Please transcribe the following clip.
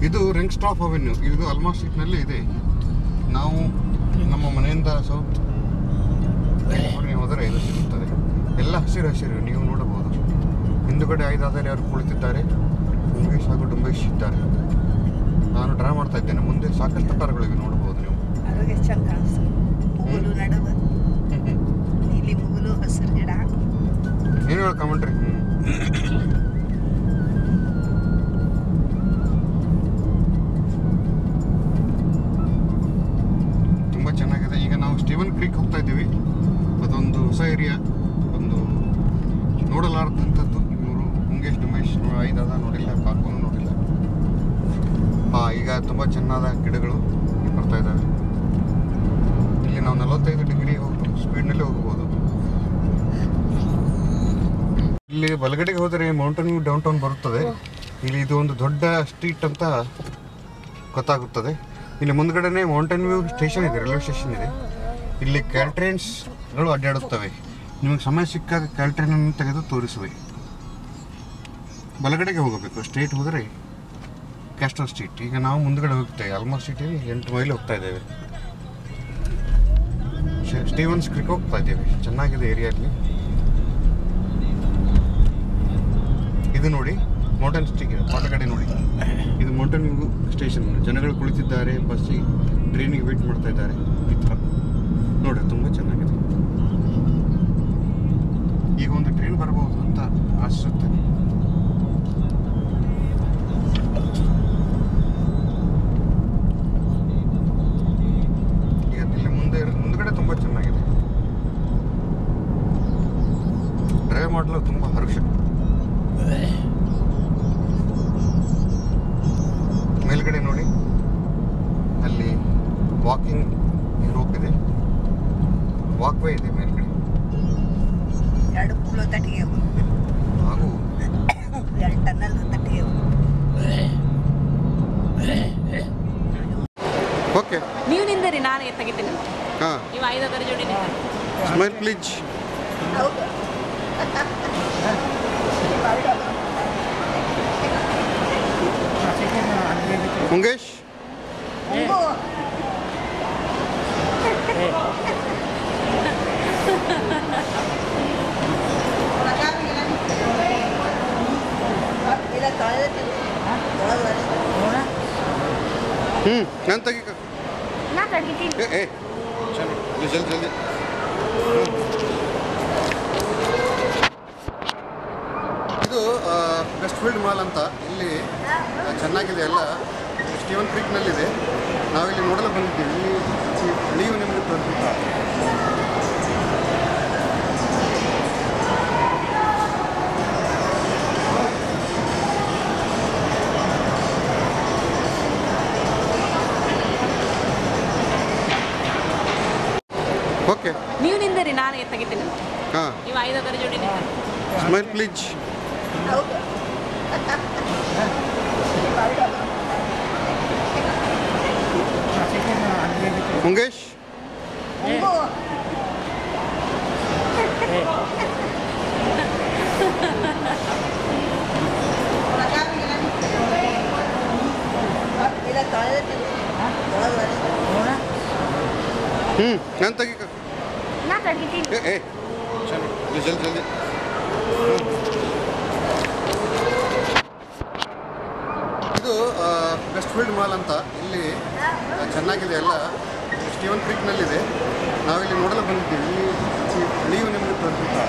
ಇದು ರಿಂಗ್ಸ್ಟಾಪ್ ಅವೆನ್ಯೂ. ಇದು ಅಲ್ಮಾ ಸ್ಟ್ರೀಟ್ನಲ್ಲಿ ಇದೆ. ನಾವು ನಮ್ಮ ಮನೆಯಿಂದ ಸೌತ್ ಹೋದರೆ ಇದು ಸಿಗುತ್ತದೆ. ಎಲ್ಲ ಹಸಿರು ಹಸಿರು ನೀವು ನೋಡಬಹುದು. ಹಿಂದುಗಡೆ 5 ಆದರೆ ಯಾರು ಕುಳಿತಿದ್ದಾರೆ. ಉಂಗೇಶ್ ಹಾಗೂ ಡುಂಬೇಶ್ ಇದ್ದಾರೆ. ನಾನು ಡ್ರಾ ಮಾಡ್ತಾ ಇದ್ದೇನೆ. ಮುಂದೆ ಸಾಕಷ್ಟು ಕಾರುಗಳಿವೆ, ನೋಡಬಹುದು ನೀವು. ಏನು ಹೇಳ ಕಮೆಂಟ್ರಿ. ತುಂಬ ಚೆನ್ನಾಗಿದೆ. ಈಗ ನಾವು ಸ್ಟೀವನ್ ಕ್ರೀಕ್ ಹೋಗ್ತಾ ಇದ್ದೀವಿ. ಅದೊಂದು ಹೊಸ ಏರಿಯಾ, ಒಂದು ನೋಡಲಾರ್ದಂಥದ್ದು. ಇವರು ಉಂಗೇಶ್ ಡುಂಬೇಶ್ 5 ಅದ ನೋಡಿಲ್ಲ, ಪಾರ್ಕನ್ನು ನೋಡಿಲ್ಲ. ಈಗ ತುಂಬ ಚೆನ್ನಾದ ಗಿಡಗಳು ಬರ್ತಾ ಇದ್ದಾವೆ. ಇಲ್ಲಿ ನಾವು 45 ಡಿಗ್ರಿ ಸ್ಪೀಡ್ನಲ್ಲಿ ಹೋಗ್ಬೋದು. ಇಲ್ಲಿ ಬಲಗಡೆಗೆ ಹೋದರೆ ಮೌಂಟೇನ್ ವ್ಯೂ ಡೌನ್ ಟೌನ್ ಬರುತ್ತದೆ. ಇಲ್ಲಿ ಇದು ಒಂದು ದೊಡ್ಡ ಸ್ಟ್ರೀಟ್ ಅಂತ ಗೊತ್ತಾಗುತ್ತದೆ. ಇಲ್ಲಿ ಮುಂದ್ಗಡೆನೆ ಮೌಂಟೇನ್ ವ್ಯೂ ಸ್ಟೇಷನ್ ಇದೆ, ರೈಲ್ವೆ ಸ್ಟೇಷನ್ ಇದೆ. ಇಲ್ಲಿ ಕ್ಯಾಲ್ಟ್ರೈನ್ಸ್ಗಳು ಅಡ್ಡಾಡುತ್ತವೆ. ನಿಮಗೆ ಸಮಯ ಸಿಕ್ಕಾಗ ಕ್ಯಾಲ್ಟ್ರೈನನ್ನು ತೆಗೆದು ತೋರಿಸುವೆ. ಬಲಗಡೆಗೆ ಹೋಗಬೇಕು, ಸ್ಟ್ರೇಟ್ ಹೋದರೆ ಕ್ಯಾಸ್ಟರ್ ಸ್ಟ್ರೀಟ್. ಈಗ ನಾವು ಮುಂದ್ಗಡೆ ಹೋಗ್ತೇವೆ. ಅಲ್ಮಾ ಸ್ಟ್ರೀಟಲ್ಲಿ 8 ಮೈಲಿ ಹೋಗ್ತಾ ಇದ್ದೇವೆ. ಸ್ಟೀವನ್ಸ್ ಕ್ರೀಕ್ ಹೋಗ್ತಾ ಇದ್ದೇವೆ. ಚೆನ್ನಾಗಿದೆ ಏರಿಯಾದಲ್ಲಿ. ಇದು ನೋಡಿ ಮೌಂಟೇನ್ ಸ್ಟ್ರೀಟ್ ಪಾಟಗಡೆ ನೋಡಿ. ಇದು ಮೌಂಟೇನ್ ವ್ಯೂ ಸ್ಟೇಷನ್. ಜನಗಳು ಕುಳಿತಿದ್ದಾರೆ, ಬಸ್ಸಿಗೆ ಟ್ರೈನಿಗೆ ವೇಟ್ ಮಾಡ್ತಾ ಇದ್ದಾರೆ. ಈ ಥರ ನೋಡಿ, ತುಂಬ ಚೆನ್ನಾಗಿದೆ. ಈಗ ಒಂದು ಟ್ರೈನ್ ಬರಬಹುದು ಅಂತ ಆಶಿಸುತ್ತೇನೆ. ಈಗ ಇಲ್ಲಿ ಮುಂದ್ಗಡೆ ತುಂಬ ಚೆನ್ನಾಗಿದೆ. ಡ್ರೈವ್ ಮಾಡಲು ತುಂಬ ಹರುಷ. ಮೇಲ್ಗಡೆ ನೋಡಿ, ಅಲ್ಲಿ ವಾಕಿಂಗ್ ರೋಪ್ ಇದೆ, ವಾಕ್ವೇ ಇದೆ ಮೇಲ್ಗಡೆ. ಹಾಗೂ ಓಕೆ, ನೀವು ನಿಂದರಿ, ನಾನು ತೆಗಿತೀನಿ. ಹಾಂ, ನೀವು 5 ಅದರ ಜೋಡಿ ಸ್ಮೈಲ್ ಪ್ಲೀಸ್. ಉಂಗೇಶ್ ನಾನು ತೆಗಿ. ಜಲ್ದಿ ಜಲ್ದಿ. ಇದು ವೆಸ್ಟ್ ಫೀಲ್ಡ್ ಮಾಲ್ ಅಂತ. ಇಲ್ಲಿ ಚೆನ್ನಾಗಿದೆ ಎಲ್ಲ. ಸ್ಟೀವನ್ ಕ್ರೀಕ್ನಲ್ಲಿದೆ. ನಾವಿಲ್ಲಿ ನೋಡಲು ಬಂದಿದ್ದೀವಿ. ನೀವು ನಿಮಗೆ ತೋರಿಸ್ತಾ ಓಕೆ, ನೀವು ನಿಂದರಿ, ನಾನು ತೆಗಿತೀನಿ. ಹಾಂ, ನೀವು 5 ಅದರ ಜೋಡಿ ಸ್ಮೈಲ್ ಪ್ಲೀಸ್. ಉಂಗೇಶ್ ನಾನು ತೆಗಿ. ಜಲ್ದಿ ಜಲ್ದಿ. ಇದು ವೆಸ್ಟ್ ಫೀಲ್ಡ್ ಮಾಲ್ ಅಂತ. ಇಲ್ಲಿ ಚೆನ್ನಾಗಿದೆ ಎಲ್ಲ. ಸ್ಟೀವನ್ ಕ್ರೀಕ್ನಲ್ಲಿದೆ. ನಾವಿಲ್ಲಿ ನೋಡಲು ಬಂದಿದ್ದೀವಿ. ನೀವು ನಿಮಗೆ ತೋರಿಸ್ತಾ